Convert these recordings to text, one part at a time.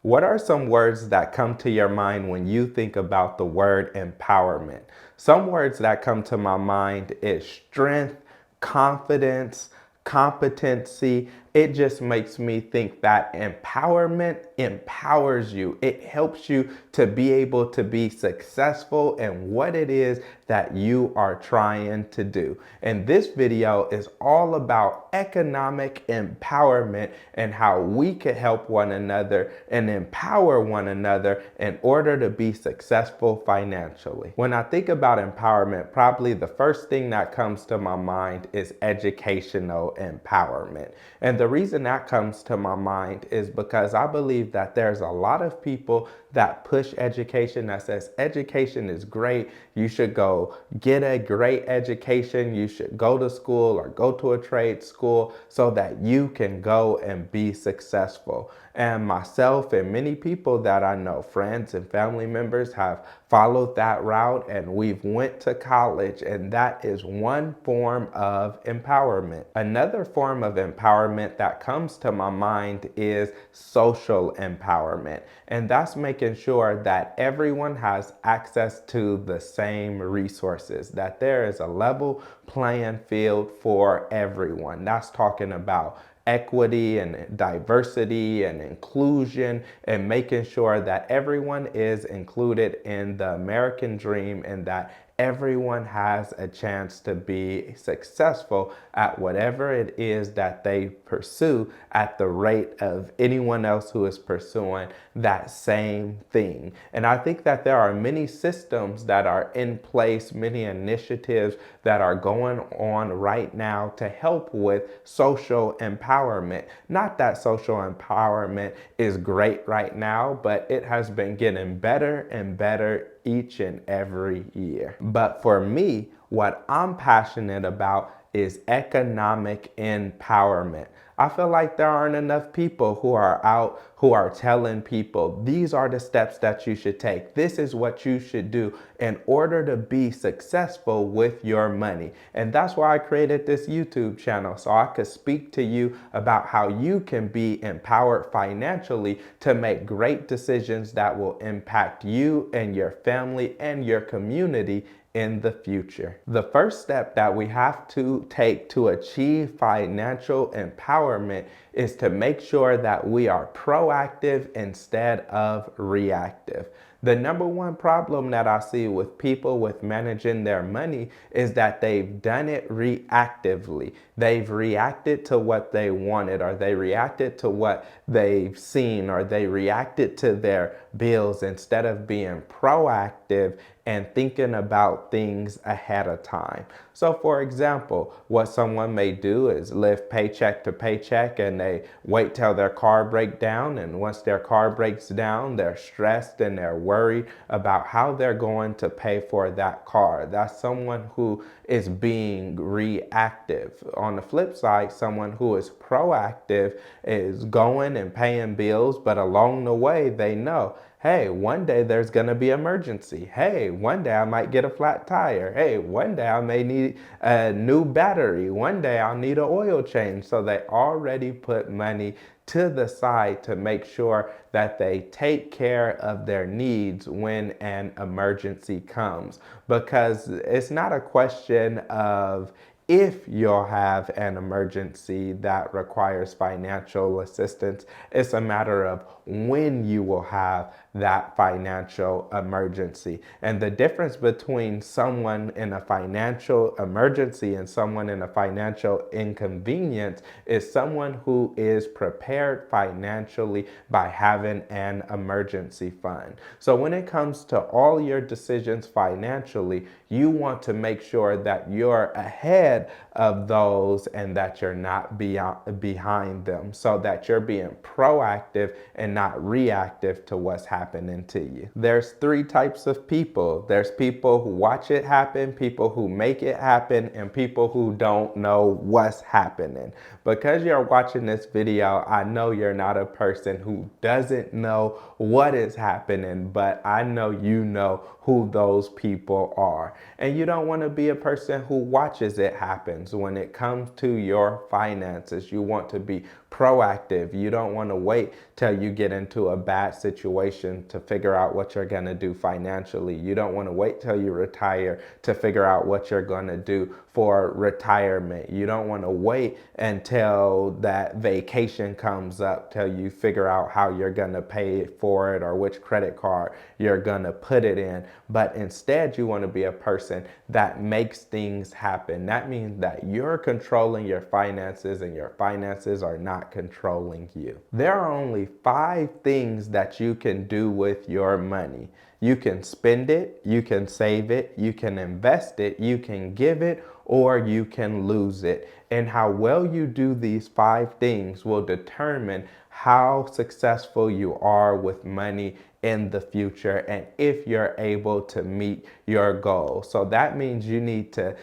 What are some words that come to your mind when you think about the word empowerment? Some words that come to my mind is strength, confidence, competency. It just makes me think that empowerment empowers you. It helps you to be able to be successful in what it is that you are trying to do. And this video is all about economic empowerment and how we can help one another and empower one another in order to be successful financially. When I think about empowerment, probably the first thing that comes to my mind is educational empowerment. And the reason that comes to my mind is because I believe that there's a lot of people that push education, that says education is great. You should go get a great education. You should go to school or go to a trade school so that you can go and be successful. And myself and many people that I know, friends and family members, have followed that route, and we've went to college, and that is one form of empowerment. Another form of empowerment that comes to my mind is social empowerment, and that's making sure that everyone has access to the same resources, that there is a level playing field for everyone. That's talking about equity and diversity and inclusion, and making sure that everyone is included in the American dream and that everyone has a chance to be successful at whatever it is that they pursue at the rate of anyone else who is pursuing that same thing. And I think that there are many systems that are in place, many initiatives that are going on right now to help with social empowerment. Not that social empowerment is great right now, but it has been getting better and better each and every year. But for me, what I'm passionate about is economic empowerment. I feel like there aren't enough people who are out who are telling people these are the steps that you should take. This is what you should do in order to be successful with your money. And that's why I created this YouTube channel, so I could speak to you about how you can be empowered financially to make great decisions that will impact you and your family and your community in the future. The first step that we have to take to achieve financial empowerment is to make sure that we are proactive instead of reactive. The number one problem that I see with people with managing their money is that they've done it reactively. They've reacted to what they wanted, or they reacted to what they've seen, or they reacted to their bills instead of being proactive and thinking about things ahead of time. So for example, what someone may do is live paycheck to paycheck, and they wait till their car breaks down, and once their car breaks down, they're stressed and they're worried about how they're going to pay for that car. That's someone who is being reactive. On the flip side, someone who is proactive is going and paying bills, but along the way they know, hey, one day there's going to be an emergency. Hey, one day I might get a flat tire. Hey, one day I may need a new battery. One day I'll need an oil change. So they already put money to the side to make sure that they take care of their needs when an emergency comes. Because it's not a question of if you'll have an emergency that requires financial assistance. It's a matter of when you will have that financial emergency. And the difference between someone in a financial emergency and someone in a financial inconvenience is someone who is prepared financially by having an emergency fund. So when it comes to all your decisions financially, you want to make sure that you're ahead of those and that you're not behind them, so that you're being proactive and not reactive to what's happening to you. There's three types of people. There's people who watch it happen, people who make it happen, and people who don't know what's happening. Because you're watching this video, I know you're not a person who doesn't know what is happening, but I know you know who those people are. And you don't want to be a person who watches it happen. When it comes to your finances, you want to be proactive. You don't want to wait till you get into a bad situation to figure out what you're going to do financially. You don't want to wait till you retire to figure out what you're going to do for retirement. You don't want to wait until that vacation comes up till you figure out how you're going to pay for it or which credit card you're going to put it in. But instead, you want to be a person that makes things happen. That means that you're controlling your finances and your finances are not controlling you. There are only 5 things that you can do with your money. You can spend it, you can save it, you can invest it, you can give it, or you can lose it. And how well you do these 5 things will determine how successful you are with money in the future and if you're able to meet your goal. So that means you need to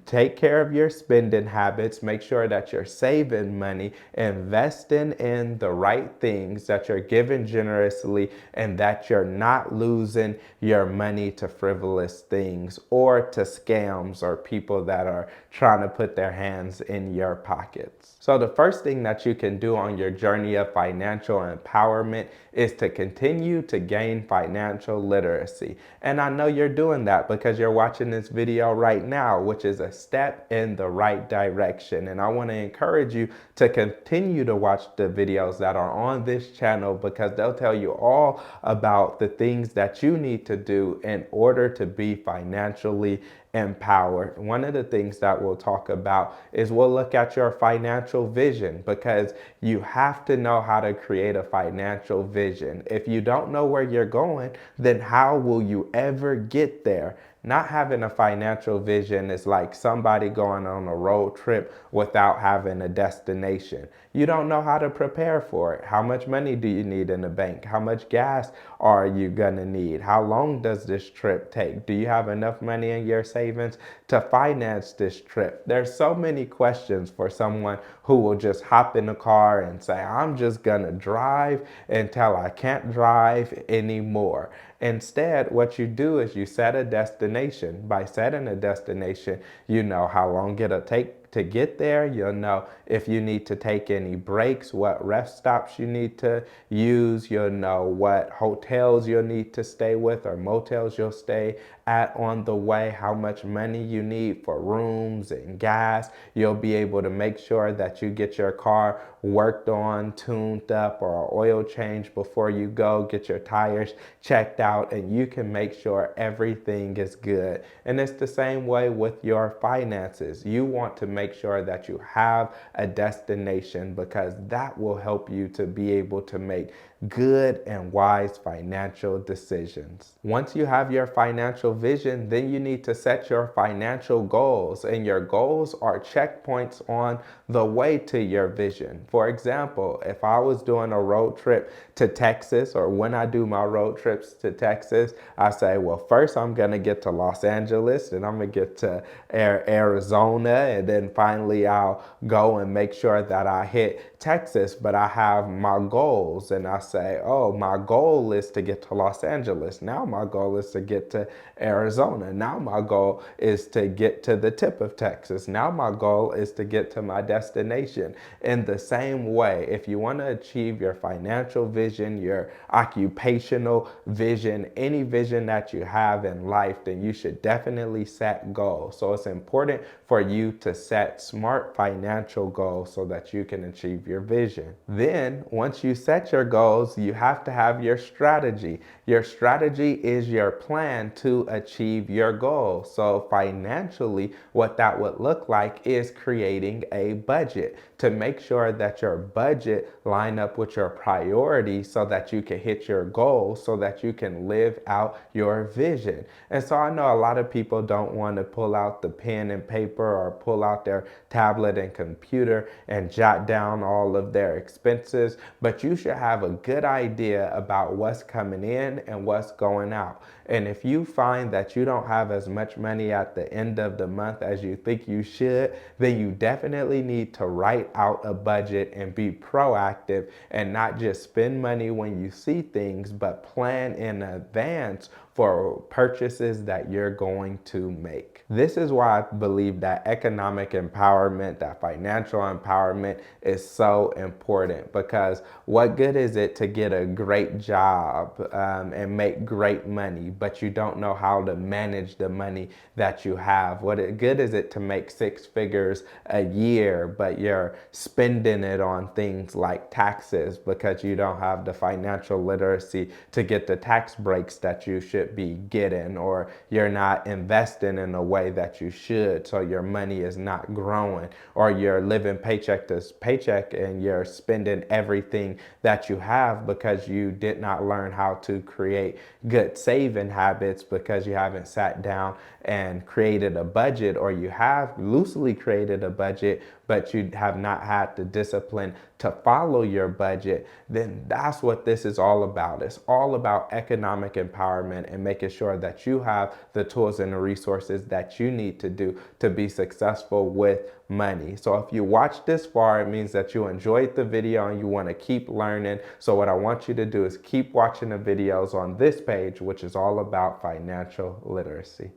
take care of your spending habits, make sure that you're saving money, investing in the right things, that you're giving generously, and that you're not losing your money to frivolous things or to scams or people that are trying to put their hands in your pockets. So the first thing that you can do on your journey of financial empowerment is to continue to gain financial literacy. And I know you're doing that because you're watching this video right now, which is a step in the right direction. And I want to encourage you to continue to watch the videos that are on this channel because they'll tell you all about the things that you need to do in order to be financially empowered. One of the things that we'll talk about is we'll look at your financial vision because you have to know how to create a financial vision. If you don't know where you're going, then how will you ever get there? Not having a financial vision is like somebody going on a road trip without having a destination. You don't know how to prepare for it. How much money do you need in the bank? How much gas are you gonna need? How long does this trip take? Do you have enough money in your savings to finance this trip? There's so many questions for someone who will just hop in the car and say, I'm just gonna drive until I can't drive anymore. Instead, what you do is you set a destination. By setting a destination, you know how long it'll take to get there. You'll know if you need to take any breaks, what rest stops you need to use. You'll know what hotels you'll need to stay with or motels you'll stay at on the way, how much money you need for rooms and gas. You'll be able to make sure that you get your car worked on, tuned up, or an oil change before you go, get your tires checked out, and you can make sure everything is good. And it's the same way with your finances. You want to make sure that you have a destination because that will help you to be able to make good and wise financial decisions. Once you have your financial vision, then you need to set your financial goals, and your goals are checkpoints on the way to your vision. For example, if I was doing a road trip to Texas, or when I do my road trips to Texas, I say, well, first I'm going to get to Los Angeles, and I'm going to get to Arizona, and then finally I'll go and make sure that I hit Texas, but I have my goals, and I say, oh, my goal is to get to Los Angeles. Now my goal is to get to Arizona. Now my goal is to get to the tip of Texas. Now my goal is to get to my destination. In the same way, if you want to achieve your financial vision, your occupational vision, any vision that you have in life, then you should definitely set goals. So it's important for you to set smart financial goals so that you can achieve your vision. Then, once you set your goals, you have to have your strategy. Your strategy is your plan to achieve your goal. So financially, what that would look like is creating a budget to make sure that your budget line up with your priorities so that you can hit your goals, so that you can live out your vision. And so I know a lot of people don't want to pull out the pen and paper or pull out their tablet and computer and jot down all of their expenses, but you should have a good idea about what's coming in and what's going out. And if you find that you don't have as much money at the end of the month as you think you should, then you definitely need to write write out a budget and be proactive and not just spend money when you see things, but plan in advance for purchases that you're going to make. This is why I believe that economic empowerment, that financial empowerment is so important, because what good is it to get a great job and make great money, but you don't know how to manage the money that you have? What good is it to make six figures a year, but you're spending it on things like taxes because you don't have the financial literacy to get the tax breaks that you should be getting, or you're not investing in a way that you should, so your money is not growing, or you're living paycheck to paycheck and you're spending everything that you have because you did not learn how to create good saving habits, because you haven't sat down and created a budget, or you have loosely created a budget but you have not had the discipline to follow your budget. Then that's what this is all about. It's all about economic empowerment and making sure that you have the tools and the resources that you need to do to be successful with money. So if you watched this far, it means that you enjoyed the video and you want to keep learning. So what I want you to do is keep watching the videos on this page, which is all about financial literacy.